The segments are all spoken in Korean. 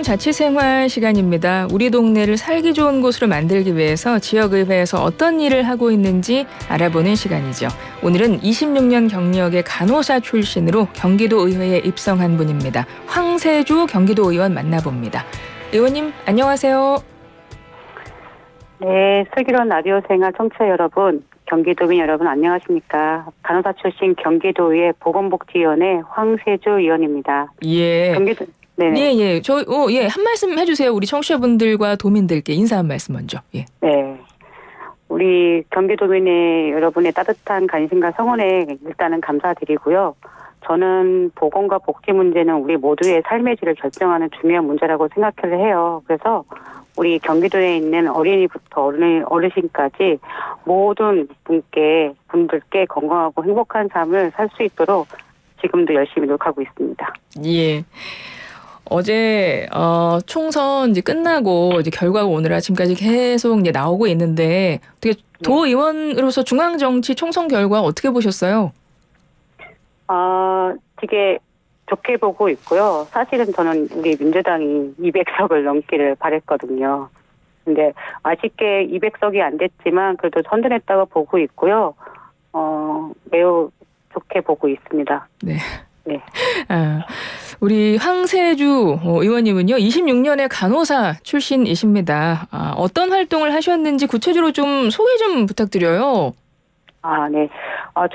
자치생활 시간입니다. 우리 동네를 살기 좋은 곳으로 만들기 위해서 지역의회에서 어떤 일을 하고 있는지 알아보는 시간이죠. 오늘은 26년 경력의 간호사 출신으로 경기도 의회에 입성한 분입니다. 황세주 경기도 의원 만나봅니다. 의원님 안녕하세요. 네, 슬기로운 라디오 생활 청취자 여러분, 경기도민 여러분 안녕하십니까. 간호사 출신 경기도의회 보건복지위원회 황세주 의원입니다. 예. 경기도 네네. 예. 한 말씀 해주세요. 우리 청취자분들과 도민들께 인사 한 말씀 먼저. 예. 네. 우리 경기도민의 여러분의 따뜻한 관심과 성원에 일단은 감사드리고요. 저는 보건과 복지 문제는 우리 모두의 삶의 질을 결정하는 중요한 문제라고 생각을 해요. 그래서 우리 경기도에 있는 어린이부터 어르신까지 모든 분들께 건강하고 행복한 삶을 살 수 있도록 지금도 열심히 노력하고 있습니다. 예. 어제 총선 이제 끝나고 이제 결과가 오늘 아침까지 계속 이제 나오고 있는데 어떻게 도의원으로서 중앙 정치 총선 결과 어떻게 보셨어요? 되게 좋게 보고 있고요. 사실은 저는 우리 민주당이 200석을 넘기를 바랬거든요. 근데 아쉽게 200석이 안 됐지만 그래도 선전했다고 보고 있고요. 매우 좋게 보고 있습니다. 네. 네. 우리 황세주 의원님은요, 26년의 간호사 출신이십니다. 어떤 활동을 하셨는지 구체적으로 좀 소개 좀 부탁드려요. 네.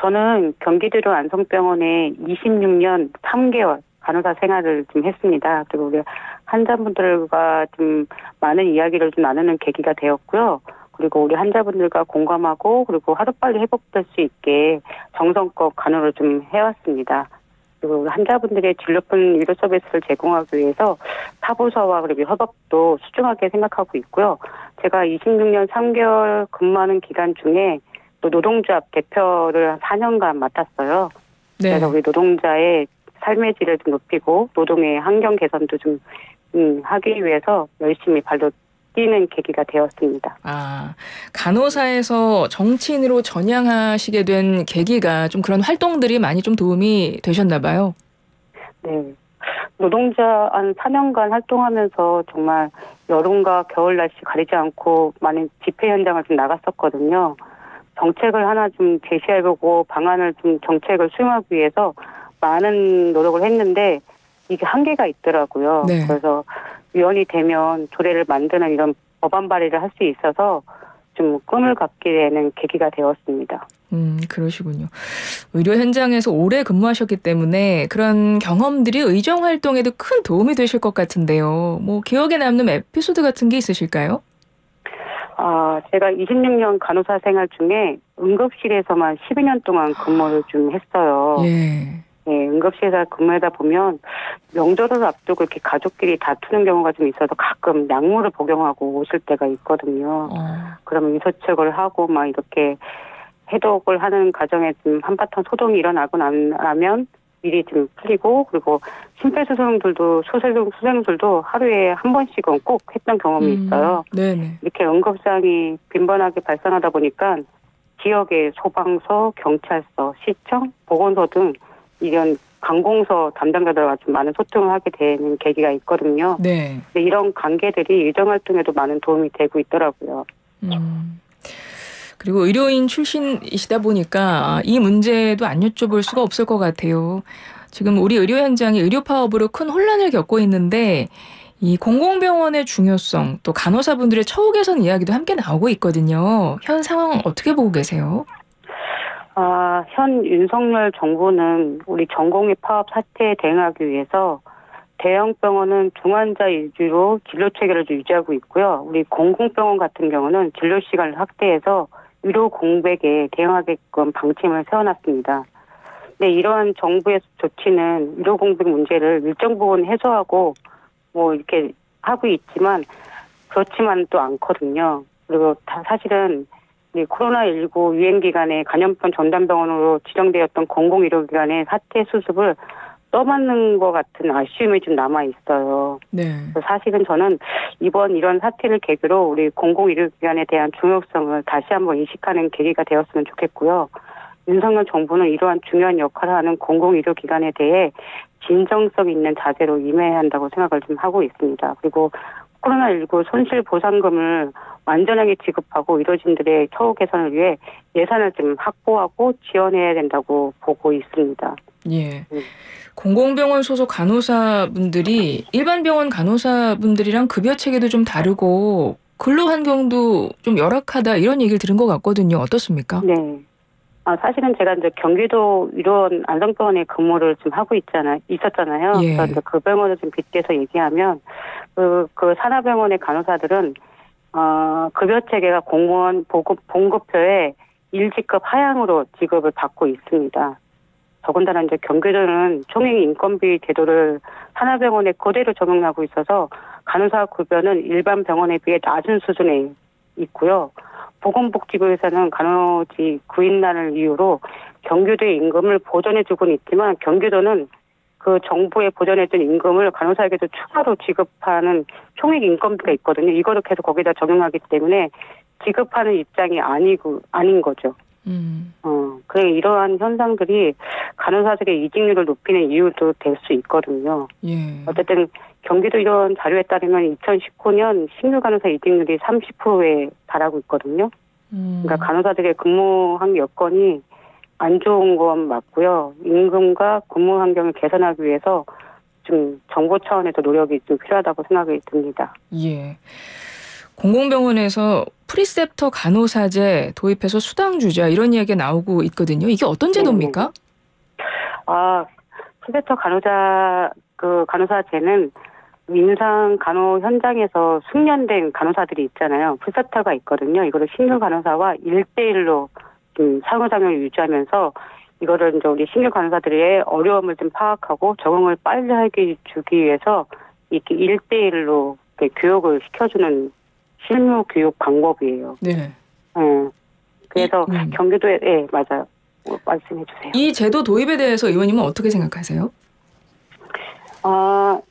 저는 경기도 안성병원에 26년 3개월 간호사 생활을 좀 했습니다. 그리고 우리 환자분들과 좀 많은 이야기를 좀 나누는 계기가 되었고요. 그리고 우리 환자분들과 공감하고 그리고 하루빨리 회복될 수 있게 정성껏 간호를 좀 해왔습니다. 그리고 환자분들의 진료품 위로 서비스를 제공하기 위해서 사부서와 그리고 협업도 수중하게 생각하고 있고요. 제가 26년 3개월 근무하는 기간 중에 또 노동조합 대표를 4년간 맡았어요. 네. 그래서 우리 노동자의 삶의 질을 좀 높이고 노동의 환경 개선도 좀 하기 위해서 열심히 발로 뛰는 계기가 되었습니다. 간호사에서 정치인으로 전향하시게 된 계기가 좀 그런 활동들이 많이 좀 도움이 되셨나 봐요. 네. 노동자 한 4년간 활동하면서 정말 여름과 겨울 날씨 가리지 않고 많은 집회 현장을 좀 나갔었거든요. 정책을 하나 좀 제시해보고 방안을 좀 정책을 수용하기 위해서 많은 노력을 했는데 이게 한계가 있더라고요. 네. 그래서 위원이 되면 조례를 만드는 이런 법안 발의를 할 수 있어서 좀 꿈을 갖게 되는 계기가 되었습니다. 그러시군요. 의료 현장에서 오래 근무하셨기 때문에 그런 경험들이 의정 활동에도 큰 도움이 되실 것 같은데요. 뭐 기억에 남는 에피소드 같은 게 있으실까요? 제가 26년 간호사 생활 중에 응급실에서만 12년 동안 근무를 좀 했어요. 예. 네, 응급실에서 근무하다 보면 명절을 앞두고 이렇게 가족끼리 다투는 경우가 좀 있어서 가끔 약물을 복용하고 오실 때가 있거든요. 그러면 의사척을 하고 막 이렇게 해독을 하는 과정에 좀 한바탕 소동이 일어나고 나면 일이 좀 풀리고 그리고 심폐소생술도 하루에 한 번씩은 꼭 했던 경험이 있어요. 네네. 이렇게 응급상이 빈번하게 발생하다 보니까 지역의 소방서, 경찰서, 시청, 보건소 등 이런 관공서 담당자들과 좀 많은 소통을 하게 되는 계기가 있거든요. 네. 근데 이런 관계들이 의정활동에도 많은 도움이 되고 있더라고요. 그리고 의료인 출신이시다 보니까 이 문제도 안 여쭤볼 수가 없을 것 같아요. 지금 우리 의료 현장이 의료 파업으로 큰 혼란을 겪고 있는데 이 공공병원의 중요성 또 간호사분들의 처우 개선 이야기도 함께 나오고 있거든요. 현 상황 어떻게 보고 계세요? 현 윤석열 정부는 우리 전공의 파업 사태에 대응하기 위해서 대형 병원은 중환자 위주로 진료 체계를 유지하고 있고요. 우리 공공병원 같은 경우는 진료 시간을 확대해서 의료 공백에 대응하게끔 방침을 세워놨습니다. 네, 이러한 정부의 조치는 의료 공백 문제를 일정 부분 해소하고 뭐 이렇게 하고 있지만 그렇지만 또 않거든요. 그리고 사실은 코로나19 유행 기간에 감염병 전담병원으로 지정되었던 공공의료기관의 사태 수습을 떠맡는 것 같은 아쉬움이 좀 남아 있어요. 네. 사실은 저는 이번 이런 사태를 계기로 우리 공공의료기관에 대한 중요성을 다시 한번 인식하는 계기가 되었으면 좋겠고요. 윤석열 정부는 이러한 중요한 역할을 하는 공공의료기관에 대해 진정성 있는 자세로 임해야 한다고 생각을 좀 하고 있습니다. 그리고 코로나19 손실보상금을 완전하게 지급하고 의료진들의 처우 개선을 위해 예산을 좀 확보하고 지원해야 된다고 보고 있습니다. 예. 공공병원 소속 간호사분들이 일반 병원 간호사분들이랑 급여 체계도 좀 다르고 근로 환경도 좀 열악하다 이런 얘기를 들은 것 같거든요. 어떻습니까? 네. 사실은 제가 이제 경기도 의료원 안성병원에 근무를 좀 하고 있었잖아요. 예. 그래서 이제 그 병원을 좀 빗대서 얘기하면 그 산하병원의 간호사들은 급여 체계가 공무원 봉급표에 일직급 하향으로 지급을 받고 있습니다. 더군다나 이제 경기도는 총행 인건비 제도를 산하병원에 그대로 적용하고 있어서 간호사 급여는 일반 병원에 비해 낮은 수준에 있고요. 보건복지부에서는 간호직 구인난을 이유로 경기도의 임금을 보전해주고는 있지만 경기도는 그 정부에 보전해준 임금을 간호사에게도 추가로 지급하는 총액 인건비가 있거든요. 이거를 계속 거기다 적용하기 때문에 지급하는 입장이 아닌 거죠. 그래 이러한 현상들이 간호사들의 이직률을 높이는 이유도 될 수 있거든요. 예. 어쨌든 경기도 이런 자료에 따르면 2019년 신규 간호사 이직률이 30%에 달하고 있거든요. 그러니까 간호사들의 근무한 여건이 안 좋은 건 맞고요. 임금과 근무 환경을 개선하기 위해서 좀 정부 차원에서 노력이 좀 필요하다고 생각이 듭니다. 예. 공공병원에서 프리셉터 간호사제 도입해서 수당 주자 이런 이야기가 나오고 있거든요. 이게 어떤 제도입니까? 프리셉터 간호사제는 임상 간호 현장에서 숙련된 간호사들이 있잖아요. 프리셉터가 있거든요. 이거를 신규 간호사와 1대1로 상호작용을 유지하면서 이거를 이제 우리 신규 간호사들의 어려움을 좀 파악하고 적응을 빨리 주기 위해서 이렇게 1대1로 교육을 시켜주는 실무 교육 방법이에요. 네. 그래서 경기도에 맞아요. 말씀해 주세요. 이 제도 도입에 대해서 의원님은 어떻게 생각하세요?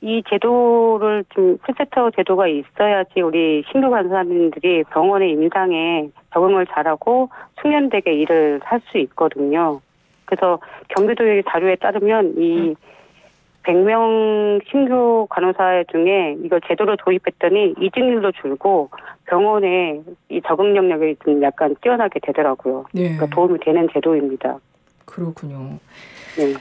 이 제도를 좀 프리셉터 제도가 있어야지 우리 신규 간호사님들이 병원의 임상에 적응을 잘하고 숙련되게 일을 할 수 있거든요. 그래서 경기도의 자료에 따르면 이 100명 신규 간호사 중에 이걸 제도로 도입했더니 이직률도 줄고 병원의 이 적응 능력이 좀 약간 뛰어나게 되더라고요. 네. 그러니까 도움이 되는 제도입니다. 그렇군요. 네.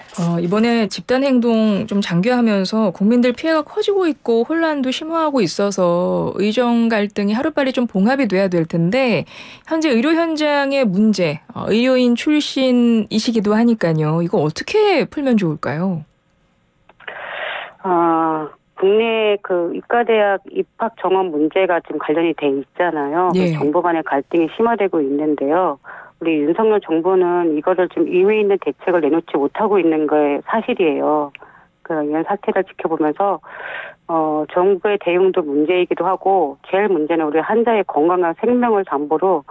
이번에 집단 행동 좀 장기화하면서 국민들 피해가 커지고 있고 혼란도 심화하고 있어서 의정 갈등이 하루빨리 좀 봉합이 돼야 될 텐데 현재 의료 현장의 문제, 의료인 출신이시기도 하니까요. 이거 어떻게 풀면 좋을까요? 국내 그 의과대학 입학 정원 문제가 지금 관련이 돼 있잖아요. 예. 정부 간의 갈등이 심화되고 있는데요. 우리 윤석열 정부는 이거를 좀 의미 있는 대책을 내놓지 못하고 있는 게 사실이에요. 이런 사태를 지켜보면서 정부의 대응도 문제이기도 하고 제일 문제는 우리 환자의 건강한 생명을 담보로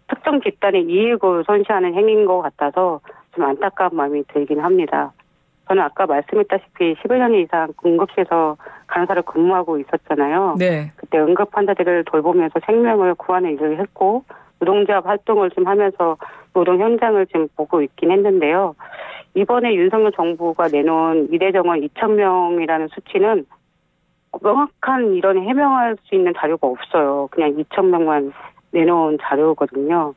특정 집단의 이익을 손실하는 행위인 것 같아서 좀 안타까운 마음이 들긴 합니다. 저는 아까 말씀했다시피 10여 년 이상 응급실에서 간호사를 근무하고 있었잖아요. 네. 그때 응급 환자들을 돌보면서 생명을 구하는 일을 했고 노동조합 활동을 좀 하면서 노동 현장을 좀 보고 있긴 했는데요. 이번에 윤석열 정부가 내놓은 이대정원 2,000명이라는 수치는 명확한 이런 해명할 수 있는 자료가 없어요. 그냥 2,000명만 내놓은 자료거든요.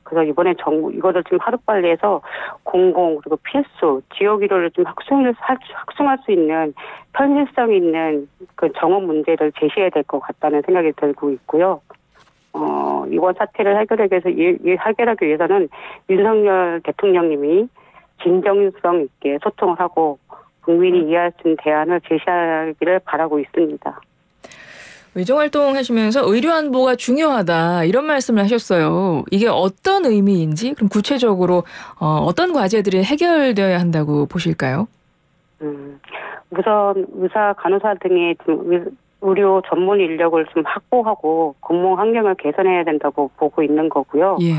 그래서 이번에 정부 이거를 좀 하루빨리 해서 공공 그리고 필수 지역 의료를 좀 확충할 수 있는 현실성 있는 그 정원 문제를 제시해야 될 것 같다는 생각이 들고 있고요. 이번 사태를 해결하기 위해서는 윤석열 대통령님이 진정성 있게 소통을 하고 국민이 이해할 수 있는 대안을 제시하기를 바라고 있습니다. 의정활동 하시면서 의료안보가 중요하다 이런 말씀을 하셨어요. 이게 어떤 의미인지 그럼 구체적으로 어떤 과제들이 해결되어야 한다고 보실까요? 우선 의사, 간호사 등의 좀 의료 전문 인력을 좀 확보하고 근무 환경을 개선해야 된다고 보고 있는 거고요. 예.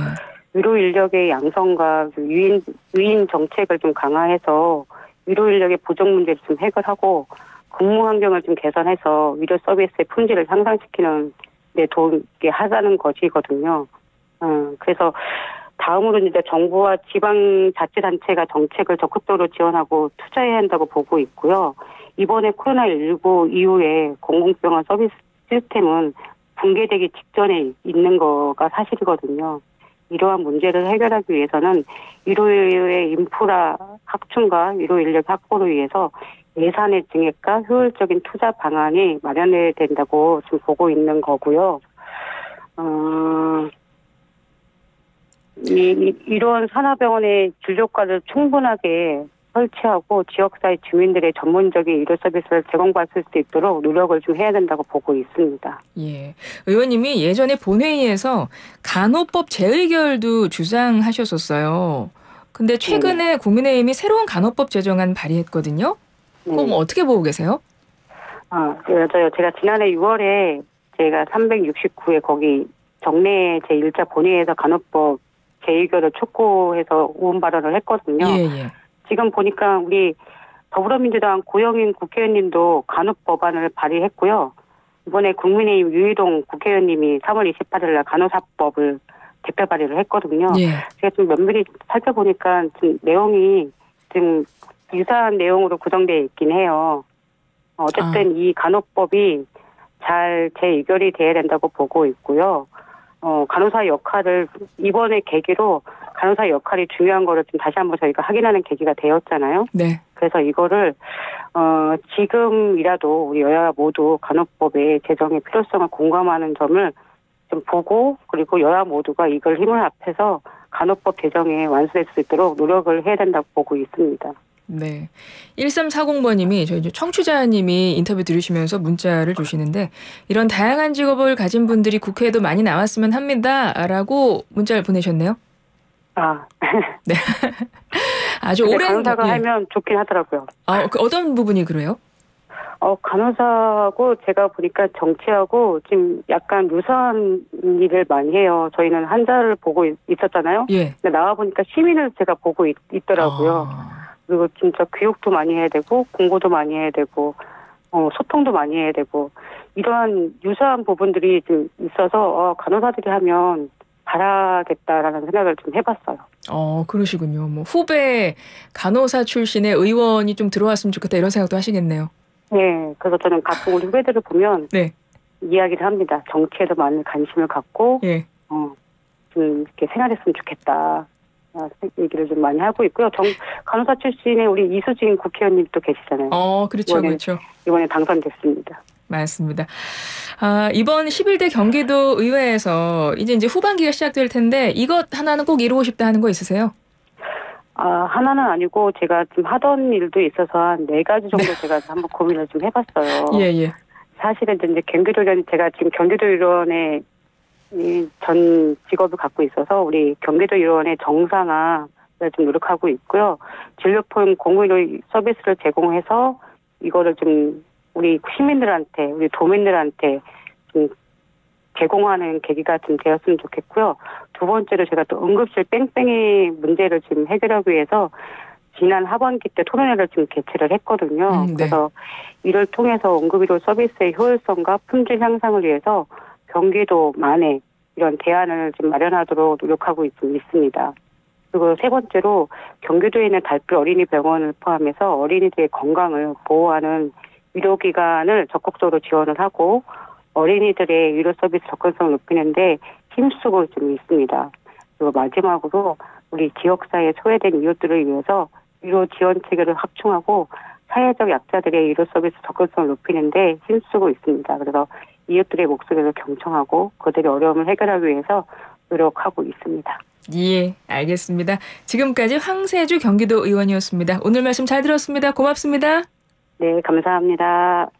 의료 인력의 양성과 유인 정책을 좀 강화해서 의료 인력의 부족 문제를 좀 해결하고 근무 환경을 좀 개선해서 의료 서비스의 품질을 상승시키는 데 도움이 하자는 것이거든요. 그래서 다음으로 이제 정부와 지방자치단체가 정책을 적극적으로 지원하고 투자해야 한다고 보고 있고요. 이번에 코로나19 이후에 공공병원 서비스 시스템은 붕괴되기 직전에 있는 거가 사실이거든요. 이러한 문제를 해결하기 위해서는 의료의 인프라 확충과 의료 인력 확보를 위해서 예산의 증액과 효율적인 투자 방안이 마련해야 된다고 지금 보고 있는 거고요. 이런 산하병원의 진료과를 충분하게 설치하고 지역사회 주민들의 전문적인 의료 서비스를 제공받을 수 있도록 노력을 좀 해야 된다고 보고 있습니다. 예, 의원님이 예전에 본회의에서 간호법 재의결도 주장하셨었어요. 근데 최근에 국민의힘이 새로운 간호법 제정안 발의했거든요. 그럼 어떻게 보고 계세요? 맞아요. 제가 지난해 6월에 제가 369회 거기 정례 제1차 본회의에서 간호법 재의결을 촉구해서 우원 발언을 했거든요. 예. 지금 보니까 우리 더불어민주당 고영인 국회의원님도 간호법 법안을 발의했고요. 이번에 국민의힘 유희동 국회의원님이 3월 28일 날 간호사법을 대표 발의를 했거든요. 예. 제가 좀 면밀히 살펴보니까 좀 내용이 좀 유사한 내용으로 구성되어 있긴 해요. 어쨌든 이 간호법이 잘 재의결이 돼야 된다고 보고 있고요. 간호사 역할을 이번에 계기로 간호사 역할이 중요한 거를 좀 다시 한번 저희가 확인하는 계기가 되었잖아요. 네. 그래서 이거를 지금이라도 우리 여야 모두 간호법의 제정의 필요성을 공감하는 점을 좀 보고 그리고 여야 모두가 이걸 힘을 합해서 간호법 제정에 완수될 수 있도록 노력을 해야 된다고 보고 있습니다. 네. 1340번님이 저희 청취자님이 인터뷰 들으시면서 문자를 주시는데 이런 다양한 직업을 가진 분들이 국회에도 많이 나왔으면 합니다라고 문자를 보내셨네요. 네. 아주 오랜 간호사가 하면 좋긴 하더라고요. 어떤 부분이 그래요? 간호사하고 제가 보니까 정치하고 지금 약간 유사한 일을 많이 해요. 저희는 환자를 보고 있었잖아요. 예. 근데 나와 보니까 시민을 제가 보고 있더라고요. 그리고 진짜 교육도 많이 해야 되고 공부도 많이 해야 되고 소통도 많이 해야 되고 이러한 유사한 부분들이 좀 있어서 간호사들이 하면 잘하겠다라는 생각을 좀 해봤어요. 그러시군요. 뭐 후배 간호사 출신의 의원이 좀 들어왔으면 좋겠다 이런 생각도 하시겠네요. 네, 그래서 저는 가끔 우리 후배들을 보면 네. 이야기를 합니다. 정치에도 많은 관심을 갖고 예. 좀 이렇게 생활했으면 좋겠다. 얘기를 좀 많이 하고 있고요. 간호사 출신의 우리 이수진 국회의원님도 계시잖아요. 그렇죠. 이번에 당선됐습니다. 맞습니다. 이번 11대 경기도 의회에서 이제 후반기가 시작될 텐데 이것 하나는 꼭 이루고 싶다 하는 거 있으세요? 하나는 아니고 제가 지금 하던 일도 있어서 한 4가지 정도 제가 한번 고민을 좀 해봤어요. 예. 사실은 이제 경기도의원 제가 지금 경기도의원의 전 직업을 갖고 있어서 우리 경기도의원의 정상화를 좀 노력하고 있고요. 진료폰 공의료 서비스를 제공해서 이거를 좀 우리 시민들한테, 우리 도민들한테 좀 제공하는 계기가 좀 되었으면 좋겠고요. 두 번째로 제가 또 응급실 뺑뺑이 문제를 지금 해결하기 위해서 지난 하반기 때 토론회를 지금 개최를 했거든요. 네. 그래서 이를 통해서 응급의료 서비스의 효율성과 품질 향상을 위해서 경기도만의 이런 대안을 좀 마련하도록 노력하고 있습니다. 그리고 세 번째로 경기도에 있는 달빛 어린이 병원을 포함해서 어린이들의 건강을 보호하는 의료기관을 적극적으로 지원을 하고 어린이들의 의료 서비스 접근성을 높이는데 힘쓰고 좀 있습니다. 그리고 마지막으로 우리 지역사회에 소외된 이웃들을 위해서 의료 지원 체계를 확충하고 사회적 약자들의 의료 서비스 접근성을 높이는데 힘쓰고 있습니다. 그래서 이웃들의 목소리를 경청하고 그들의 어려움을 해결하기 위해서 노력하고 있습니다. 예, 알겠습니다. 지금까지 황세주 경기도 의원이었습니다. 오늘 말씀 잘 들었습니다. 고맙습니다. 네, 감사합니다.